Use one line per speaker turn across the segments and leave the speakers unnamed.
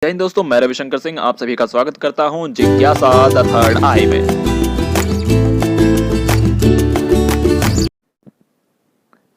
जय हिंद दोस्तों, मैं रविशंकर सिंह आप सभी का स्वागत करता हूं जिज्ञासा द थर्ड आई में।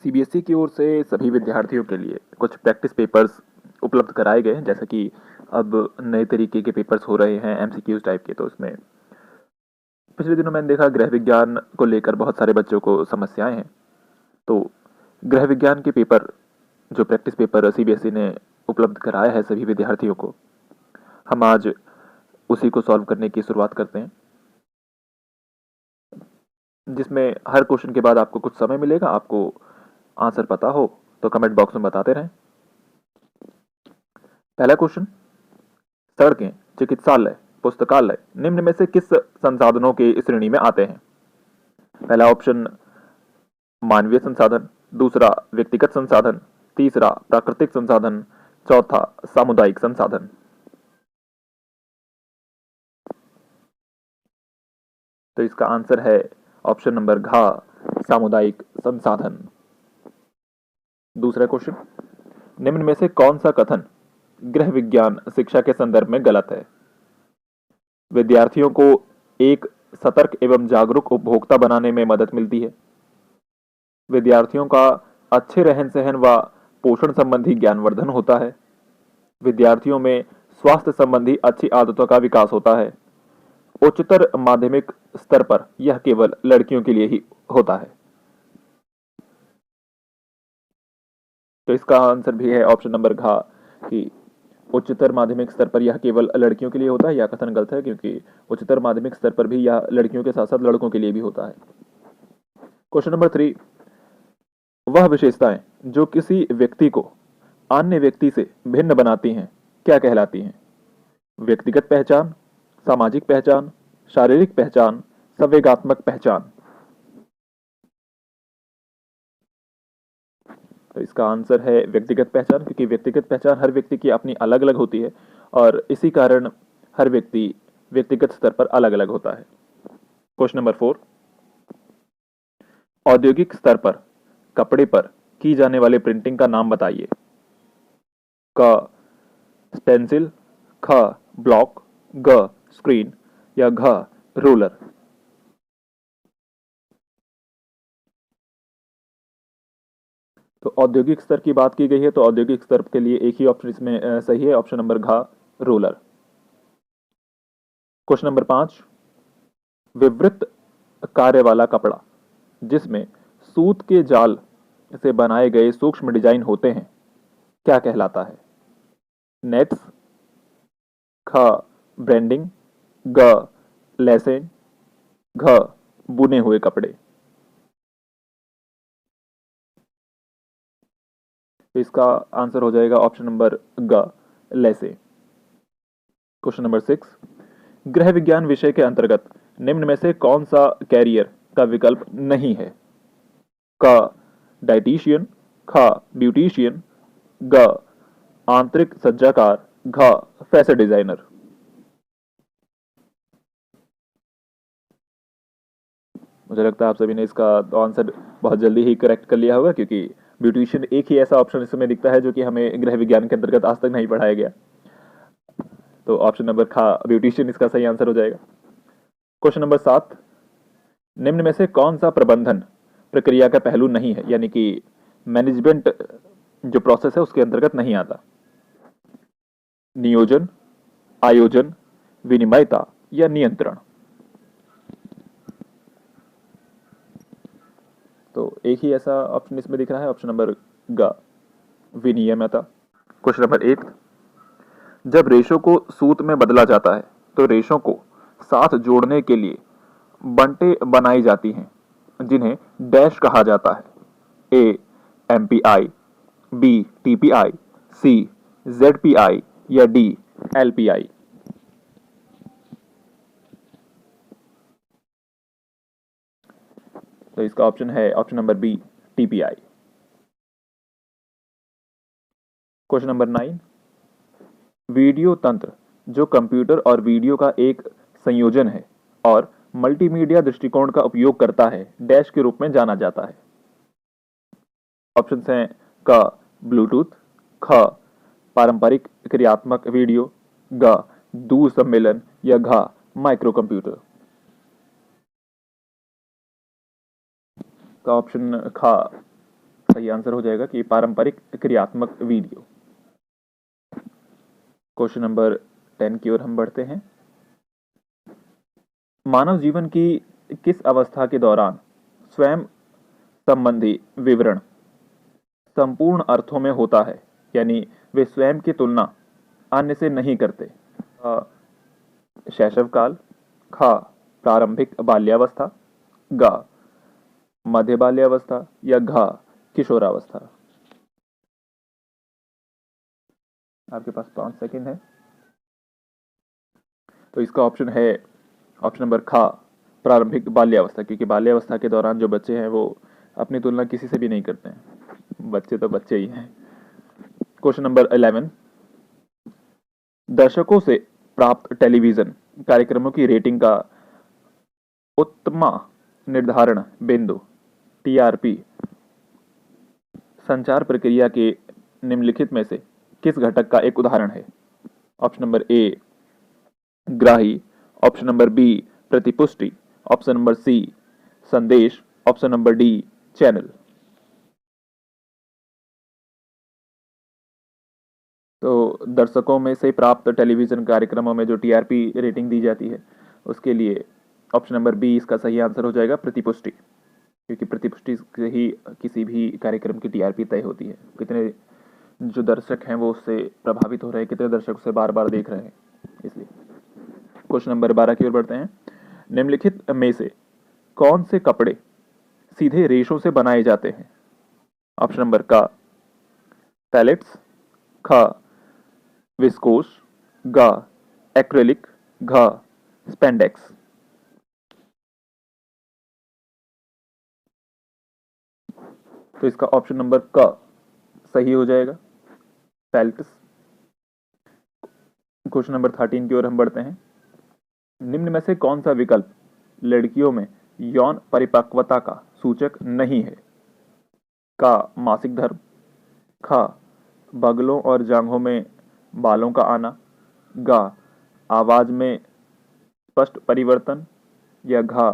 सीबीएसई की ओर से सभी विद्यार्थियों के लिए कुछ प्रैक्टिस पेपर्स उपलब्ध कराए गए हैं। जैसे कि अब नए तरीके के पेपर्स हो रहे हैं एमसीक्यूज टाइप के। तो उसमें पिछले दिनों मैंने देखा गृह विज्ञान को लेकर बहुत सारे बच्चों को समस्याएं हैं। तो गृह विज्ञान के पेपर, जो प्रैक्टिस पेपर सीबीएसई ने उपलब्ध कराया है सभी विद्यार्थियों को, हम आज उसी को सॉल्व करने की शुरुआत करते हैं, जिसमें हर क्वेश्चन के बाद आपको कुछ समय मिलेगा। आपको आंसर पता हो तो कमेंट बॉक्स में बताते रहें। पहला क्वेश्चन, सड़कें, चिकित्सालय, पुस्तकालय निम्न में से किस संसाधनों के श्रेणी में आते हैं? पहला ऑप्शन मानवीय संसाधन, दूसरा व्यक्तिगत संसाधन, तीसरा प्राकृतिक संसाधन, चौथा सामुदायिक संसाधन। तो इसका आंसर है ऑप्शन नंबर घ, सामुदायिक संसाधन। दूसरा क्वेश्चन, निम्न में से कौन सा कथन गृह विज्ञान शिक्षा के संदर्भ में गलत है? विद्यार्थियों को एक सतर्क एवं जागरूक उपभोक्ता बनाने में मदद मिलती है। विद्यार्थियों का अच्छे रहन सहन व पोषण संबंधी ज्ञानवर्धन होता है। विद्यार्थियों में स्वास्थ्य संबंधी अच्छी आदतों का विकास होता है। उच्चतर माध्यमिक स्तर पर यह केवल लड़कियों के लिए ही होता है। तो इसका आंसर भी है ऑप्शन नंबर घ कि उच्चतर माध्यमिक स्तर पर यह केवल लड़कियों के लिए होता है। यह कथन गलत है, क्योंकि उच्चतर माध्यमिक स्तर पर भी यह लड़कियों के साथ साथ लड़कों के लिए भी होता है। क्वेश्चन नंबर 3, वह विशेषताएं जो किसी व्यक्ति को अन्य व्यक्ति से भिन्न बनाती हैं क्या कहलाती हैं? व्यक्तिगत पहचान, सामाजिक पहचान, शारीरिक पहचान, संवेगात्मक पहचान। तो इसका आंसर है व्यक्तिगत पहचान, क्योंकि व्यक्तिगत पहचान हर व्यक्ति की अपनी अलग अलग होती है और इसी कारण हर व्यक्ति व्यक्तिगत स्तर पर अलग अलग होता है। क्वेश्चन नंबर 4, औद्योगिक स्तर पर कपड़े पर की जाने वाली प्रिंटिंग का नाम बताइए। क पेंसिल, ख ब्लॉक, ग स्क्रीन या घ रोलर। तो औद्योगिक स्तर की बात की गई है, तो औद्योगिक स्तर के लिए एक ही ऑप्शन इसमें सही है, ऑप्शन नंबर घ रोलर। क्वेश्चन नंबर 5, विवृत कार्य वाला कपड़ा जिसमें सूत के जाल से बनाए गए सूक्ष्म डिजाइन होते हैं क्या कहलाता है? नेट्स, ख ब्रांडिंग, ग लेसें, घ बुने हुए कपड़े। तो इसका आंसर हो जाएगा ऑप्शन नंबर ग लेसे। क्वेश्चन नंबर 6, गृह विज्ञान विषय के अंतर्गत निम्न में से कौन सा कैरियर का विकल्प नहीं है? क डाइटिशियन, ख ब्यूटिशियन, ग आंतरिक सज्जाकार, घ फैशन डिजाइनर। मुझे लगता है आप सभी ने इसका आंसर बहुत जल्दी ही करेक्ट कर लिया होगा, क्योंकि ब्यूटिशियन एक ही ऐसा ऑप्शन इसमें दिखता है जो कि हमें गृह विज्ञान के अंतर्गत आज तक नहीं पढ़ाया गया। तो ऑप्शन नंबर ख ब्यूटिशियन इसका सही आंसर हो जाएगा। क्वेश्चन नंबर 7, निम्न में से कौन सा प्रबंधन प्रक्रिया का पहलू नहीं है, यानी कि मैनेजमेंट जो प्रोसेस है उसके अंतर्गत नहीं आता? नियोजन, आयोजन, विनिमयता या नियंत्रण। तो एक ही ऐसा ऑप्शन इसमें दिख रहा है, ऑप्शन नंबर ग विनियमता। क्वेश्चन नंबर 8, जब रेशों को सूत में बदला जाता है तो रेशों को साथ जोड़ने के लिए बंटे बनाई जाती हैं जिन्हें डैश कहा जाता है। A MPI, B TPI, C ZPI या डी एलपीआई। तो इसका ऑप्शन है option number B TPI. Question number 9, video तंत्र जो कंप्यूटर और वीडियो का एक संयोजन है और मल्टीमीडिया दृष्टिकोण का उपयोग करता है डैश के रूप में जाना जाता है? ऑप्शंस हैं क ब्लूटूथ, ख पारंपरिक क्रियात्मक वीडियो, गा दूर सम्मेलन या घा माइक्रो कंप्यूटर। का ऑप्शन खा सही आंसर हो जाएगा कि पारंपरिक क्रियात्मक वीडियो। क्वेश्चन नंबर 10 की ओर हम बढ़ते हैं। मानव जीवन की किस अवस्था के दौरान स्वयं संबंधी विवरण संपूर्ण अर्थों में होता है, यानी वे स्वयं की तुलना अन्य से नहीं करते? शैशव काल, खा प्रारंभिक बाल्यावस्था, गा मध्य बाल्यावस्था या घा किशोरावस्था। आपके पास 5 सेकंड है। तो इसका ऑप्शन है ऑप्शन नंबर खा प्रारंभिक बाल्यावस्था, क्योंकि बाल्यावस्था के दौरान जो बच्चे हैं वो अपनी तुलना किसी से भी नहीं करते हैं, बच्चे तो बच्चे ही हैं। क्वेश्चन नंबर 11, दर्शकों से प्राप्त टेलीविजन कार्यक्रमों की रेटिंग का उत्तम निर्धारण बिंदु टीआरपी संचार प्रक्रिया के निम्नलिखित में से किस घटक का एक उदाहरण है? ऑप्शन नंबर ए ग्राही, ऑप्शन नंबर बी प्रतिपुष्टि, ऑप्शन नंबर सी संदेश, ऑप्शन नंबर डी चैनल। तो दर्शकों में से प्राप्त टेलीविजन कार्यक्रमों में जो टीआरपी रेटिंग दी जाती है उसके लिए ऑप्शन नंबर बी इसका सही आंसर हो जाएगा, प्रतिपुष्टि, क्योंकि प्रतिपुष्टि से ही किसी भी कार्यक्रम की टीआरपी तय होती है। कितने जो दर्शक हैं वो उससे प्रभावित हो रहे हैं, कितने दर्शक उसे बार बार देख रहे हैं, इसलिए। क्वेश्चन नंबर 12 की ओर बढ़ते हैं। निम्नलिखित में से कौन से कपड़े सीधे रेशों से बनाए जाते हैं? ऑप्शन नंबर का पैलेट्स, खा विस्कोस, गा एक्रेलिक, घा स्पेंडेक्स। तो इसका ऑप्शन नंबर का सही हो जाएगा, पैलेट्स। क्वेश्चन नंबर 13 की ओर हम बढ़ते हैं। निम्न में से कौन सा विकल्प लड़कियों में यौन परिपक्वता का सूचक नहीं है? का मासिक धर्म, खा बगलों और जांघों में बालों का आना, गा आवाज में स्पष्ट परिवर्तन या घा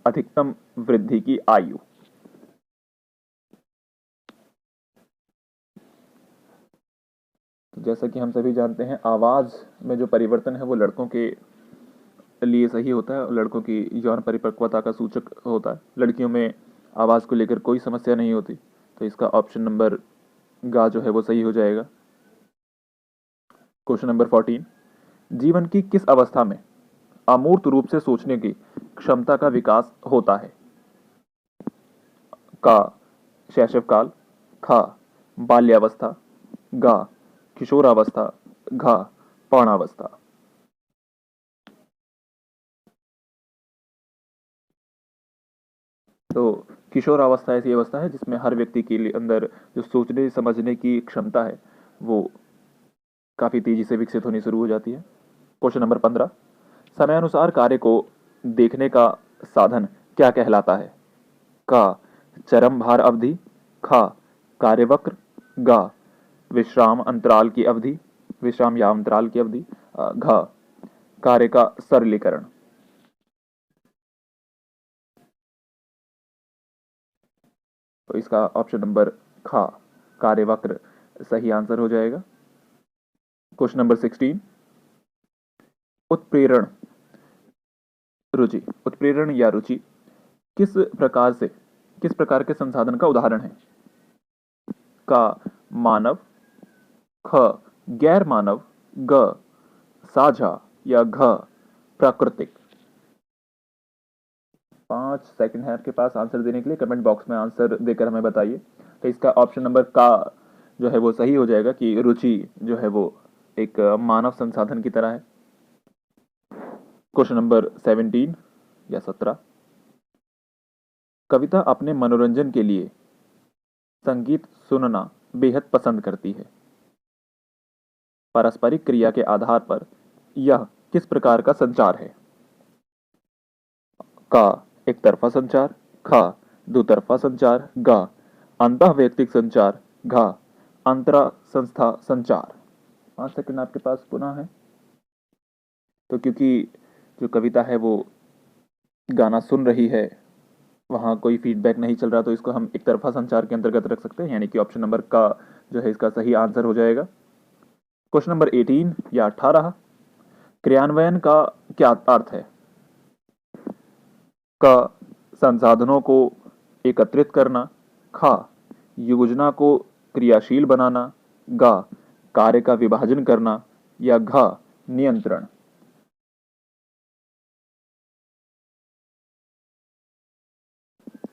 अधिकतम वृद्धि की आयु। जैसा कि हम सभी जानते हैं, आवाज में जो परिवर्तन है वो लड़कों के लिए सही होता है और लड़कों की यौन परिपक्वता का सूचक होता है। लड़कियों में आवाज को लेकर कोई समस्या नहीं होती, तो इसका ऑप्शन नंबर गा जो है वो सही हो जाएगा। क्वेश्चन नंबर 14, जीवन की किस अवस्था में अमूर्त रूप से सोचने की क्षमता का विकास होता है? का शैशव काल, खा बाल्यावस्था, गा किशोरावस्था, घा पौणावस्था। तो किशोरावस्था ऐसी अवस्था है जिसमें हर व्यक्ति के लिए अंदर जो सोचने समझने की क्षमता है वो काफी तेजी से विकसित होनी शुरू हो जाती है। क्वेश्चन नंबर 15, समयानुसार कार्य को देखने का साधन क्या कहलाता है? का चरम भार अवधि, खा कार्यवक्र, गा विश्राम अंतराल की अवधि, विश्राम या अंतराल की अवधि, घा कार्य का सरलीकरण। तो इसका ऑप्शन नंबर खा कार्यवक्र सही आंसर हो जाएगा। क्वेश्चन नंबर 16, उत्प्रेरण रुचि, उत्प्रेरण या रुचि किस प्रकार के संसाधन का उदाहरण है? का मानव, ख गैर मानव, ग साझा या घ प्राकृतिक। 5 सेकंड है आपके पास आंसर देने के लिए, कमेंट बॉक्स में आंसर देकर हमें बताइए। तो इसका ऑप्शन नंबर का जो है वो सही हो जाएगा कि रुचि जो है वो एक मानव संसाधन की तरह है। क्वेश्चन नंबर 17 या 17, कविता अपने मनोरंजन के लिए संगीत सुनना बेहद पसंद करती है। पारस्परिक क्रिया के आधार पर यह किस प्रकार का संचार है? का एक तरफा संचार, खा दुतरफा संचार, गा अंतः वैयक्तिक संचार, घा अंतरा संस्था संचार। 5 सेकंड आपके पास पुनः है। तो क्योंकि जो कविता है वो गाना सुन रही है, वहाँ कोई फीडबैक नहीं चल रहा, तो इसको हम एक तरफा संचार के अंतर्गत रख सकते हैं, यानी कि ऑप्शन नंबर का जो है इसका सही आंसर हो जाएगा। क्वेश्चन नंबर 18 या 18, क्रियान्वयन का क्या अर्थ है? क, संसाधनों को एकत्रित करना, ख, योजना को क्रियाशील बनाना, ग, कार्य का विभाजन करना, या घ, नियंत्रण।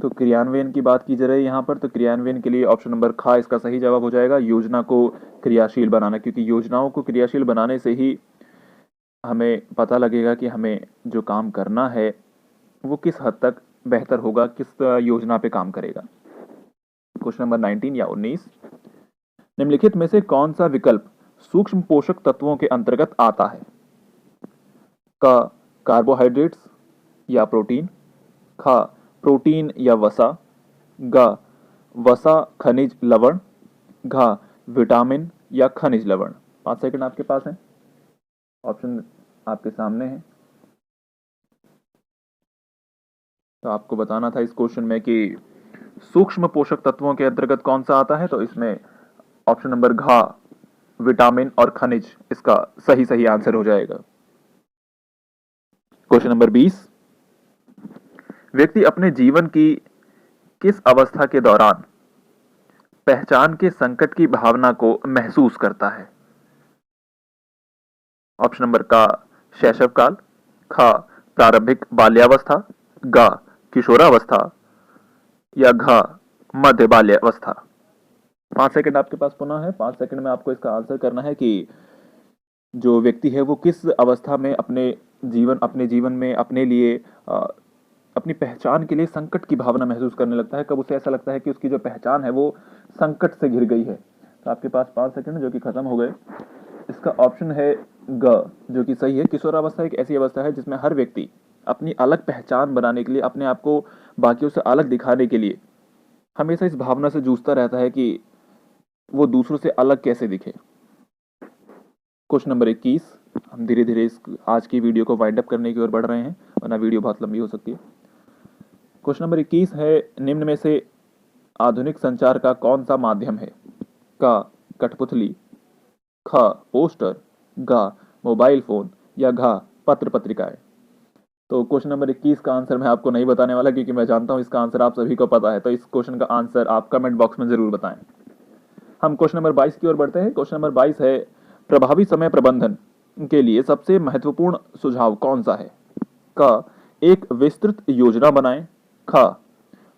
तो क्रियान्वयन की बात की जा रही है यहाँ पर, तो क्रियान्वयन के लिए ऑप्शन नंबर ख इसका सही जवाब हो जाएगा, योजना को क्रियाशील बनाना, क्योंकि योजनाओं को क्रियाशील बनाने से ही हमें पता लगेगा कि हमें जो काम करना है वो किस हद तक बेहतर होगा, किस योजना पे काम करेगा। क्वेश्चन नंबर 19 या 19, निम्नलिखित में से कौन सा विकल्प सूक्ष्म पोषक तत्वों के अंतर्गत आता है? क, कार्बोहाइड्रेट्स या प्रोटीन, ख, प्रोटीन या वसा, ग, वसा खनिज लवण, घ, विटामिन या खनिज लवण। 5 सेकंड आपके पास है, ऑप्शन आपके सामने है। तो आपको बताना था इस क्वेश्चन में कि सूक्ष्म पोषक तत्वों के अंतर्गत कौन सा आता है, तो इसमें ऑप्शन नंबर घ, विटामिन और खनिज इसका सही आंसर हो जाएगा। क्वेश्चन नंबर 20, व्यक्ति अपने जीवन की किस अवस्था के दौरान पहचान के संकट की भावना को महसूस करता है? ऑप्शन नंबर का, शैशव काल, ख, प्रारंभिक बाल्यावस्था, ग, किशोरावस्था, या घ, मध्य बाल्यावस्था। 5 सेकंड आपके पास पुनः है। 5 सेकंड में आपको इसका आंसर करना है कि जो व्यक्ति है वो किस अवस्था में अपने जीवन में अपने लिए अपनी पहचान के लिए संकट की भावना महसूस करने लगता है, कब उसे ऐसा लगता है कि उसकी जो पहचान है वो संकट से घिर गई है। तो आपके पास 5 सेकंड जो कि खत्म हो गए। इसका ऑप्शन है ग, जो कि सही है। किशोरावस्था एक ऐसी अवस्था है जिसमें हर व्यक्ति अपनी अलग पहचान बनाने के लिए, अपने आप को बाकियों से अलग दिखाने के लिए हमेशा इस भावना से जूझता रहता है कि वो दूसरों से अलग कैसे दिखे। क्वेश्चन नंबर 21, हम धीरे धीरे इस आज की वीडियो को वाइंड अप करने की ओर बढ़ रहे हैं, वरना वीडियो बहुत लंबी हो सकती है। क्वेश्चन नंबर 21 है, निम्न में से आधुनिक संचार का कौन सा माध्यम है? क, कठपुतली, ख, पोस्टर, ग, मोबाइल फोन, या घ, पत्र पत्रिकाएं। तो क्वेश्चन नंबर 21 का आंसर मैं आपको नहीं बताने वाला, क्योंकि मैं जानता हूं इसका आंसर आप सभी को पता है। तो इस क्वेश्चन का आंसर आप कमेंट बॉक्स में जरूर बताएं। हम क्वेश्चन नंबर 22 की ओर बढ़ते हैं। क्वेश्चन नंबर 22 है, प्रभावी समय प्रबंधन के लिए सबसे महत्वपूर्ण सुझाव कौन सा है? क, एक विस्तृत योजना बनाएं, ख,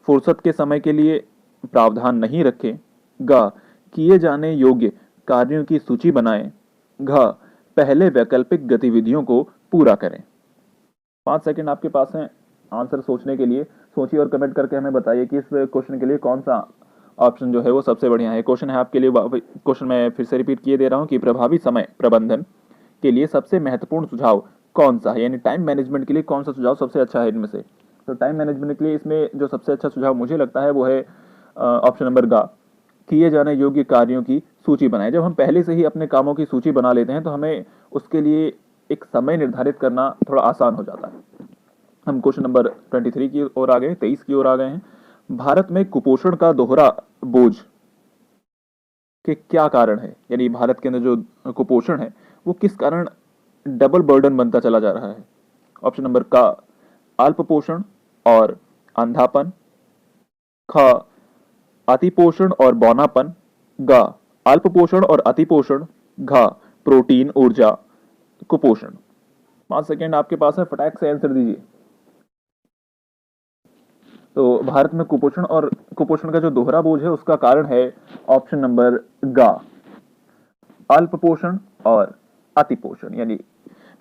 फुर्सत के समय के लिए प्रावधान नहीं रखें, ग, किए जाने योग्य कार्यों की सूची बनाएं, घ, पहले वैकल्पिक गतिविधियों को पूरा करें। 5 सेकंड आपके पास हैं आंसर सोचने के लिए। सोचिए और कमेंट करके हमें बताइए कि इस क्वेश्चन के लिए कौन सा ऑप्शन जो है वो सबसे बढ़िया है। क्वेश्चन है आपके लिए, क्वेश्चन मैं फिर से रिपीट किए दे रहा हूं कि प्रभावी समय प्रबंधन के लिए सबसे महत्वपूर्ण सुझाव कौन सा है, यानी टाइम मैनेजमेंट के लिए कौन सा सुझाव सबसे अच्छा है इनमें से। तो टाइम मैनेजमेंट के लिए इसमें जो सबसे अच्छा सुझाव मुझे लगता है वो है ऑप्शन नंबर ग, किए जाने योग्य कार्यों की सूची बनाएं। जब हम पहले से ही अपने कामों की सूची बना लेते हैं तो हमें उसके लिए एक समय निर्धारित करना थोड़ा आसान हो जाता है। हम क्वेश्चन नंबर 23 की ओर आ गए, 23 की ओर आ गए हैं। भारत में कुपोषण का दोहरा बोझ के क्या कारण है, यानी भारत के अंदर जो कुपोषण है वो किस कारण डबल बर्डन बनता चला जा रहा है? ऑप्शन नंबर का, अल्पपोषण और अंधापन, ख, अतिपोषण और बौनापन, ग, अल्पपोषण और अतिपोषण, घ, प्रोटीन ऊर्जा कुपोषण। 5 सेकेंड आपके पास है, फटाक से आंसर दीजिए। तो भारत में कुपोषण का जो दोहरा बोझ है उसका कारण है ऑप्शन नंबर ग, अल्पपोषण और अतिपोषण। यानी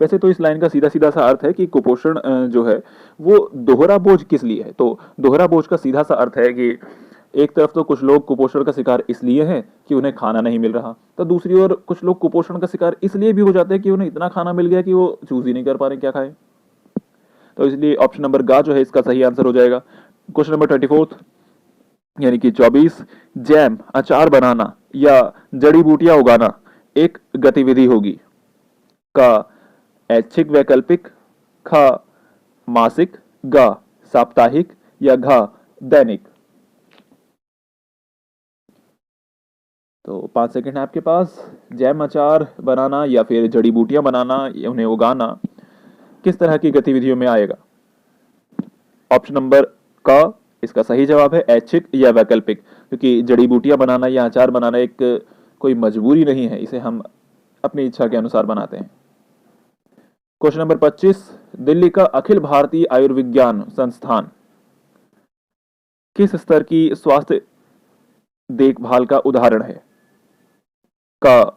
वैसे तो इस लाइन का सीधा सीधा सा अर्थ है कि कुपोषण जो है वो दोहरा बोझ किस लिए है। तो दोहरा बोझ का सीधा सा अर्थ है कि एक तरफ तो कुछ लोग कुपोषण का शिकार इसलिए हैं कि उन्हें खाना नहीं मिल रहा, तो दूसरी ओर कुछ लोग कुपोषण का शिकार इसलिए भी हो जाते हैं कि उन्हें इतना खाना मिल गया कि वो चूज ही नहीं कर पा रहे क्या खाएं। तो इसलिए ऑप्शन नंबर ग जो है इसका सही आंसर हो जाएगा। क्वेश्चन नंबर 24 यानी कि 24, जैम, अचार बनाना या जड़ी बूटियां उगाना एक गतिविधि होगी? का, ऐच्छिक वैकल्पिक, ख मासिक, ग साप्ताहिक या घ दैनिक। तो 5 सेकंड है आपके पास। जैम अचार बनाना या फिर जड़ी बूटियां बनाना या उन्हें उगाना किस तरह की गतिविधियों में आएगा? ऑप्शन नंबर क इसका सही जवाब है ऐच्छिक या वैकल्पिक, क्योंकि जड़ी बूटियां बनाना या अचार बनाना एक कोई मजबूरी नहीं है, इसे हम अपनी इच्छा के अनुसार बनाते हैं। क्वेश्चन नंबर 25, दिल्ली का अखिल भारतीय आयुर्विज्ञान संस्थान किस स्तर की स्वास्थ्य देखभाल का उदाहरण है? क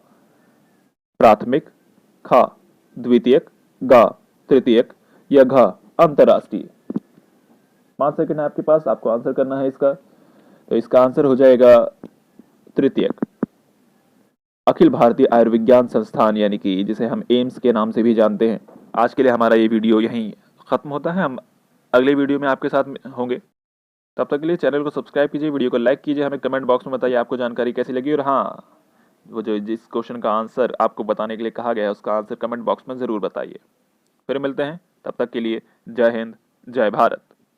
प्राथमिक, ख द्वितीयक, ग तृतीयक या घ अंतरराष्ट्रीय। 5 सेकंड है आपके पास, आपको आंसर करना है इसका। तो इसका आंसर हो जाएगा तृतीयक। अखिल भारतीय आयुर्विज्ञान संस्थान यानी कि जिसे हम एम्स के नाम से भी जानते हैं। आज के लिए हमारा ये वीडियो यहीं खत्म होता है। हम अगले वीडियो में आपके साथ होंगे। तब तक के लिए चैनल को सब्सक्राइब कीजिए, वीडियो को लाइक कीजिए, हमें कमेंट बॉक्स में बताइए आपको जानकारी कैसी लगी। और हाँ, वो जो जिस क्वेश्चन का आंसर आपको बताने के लिए कहा गया है उसका आंसर कमेंट बॉक्स में ज़रूर बताइए। फिर मिलते हैं, तब तक के लिए जय हिंद, जय भारत।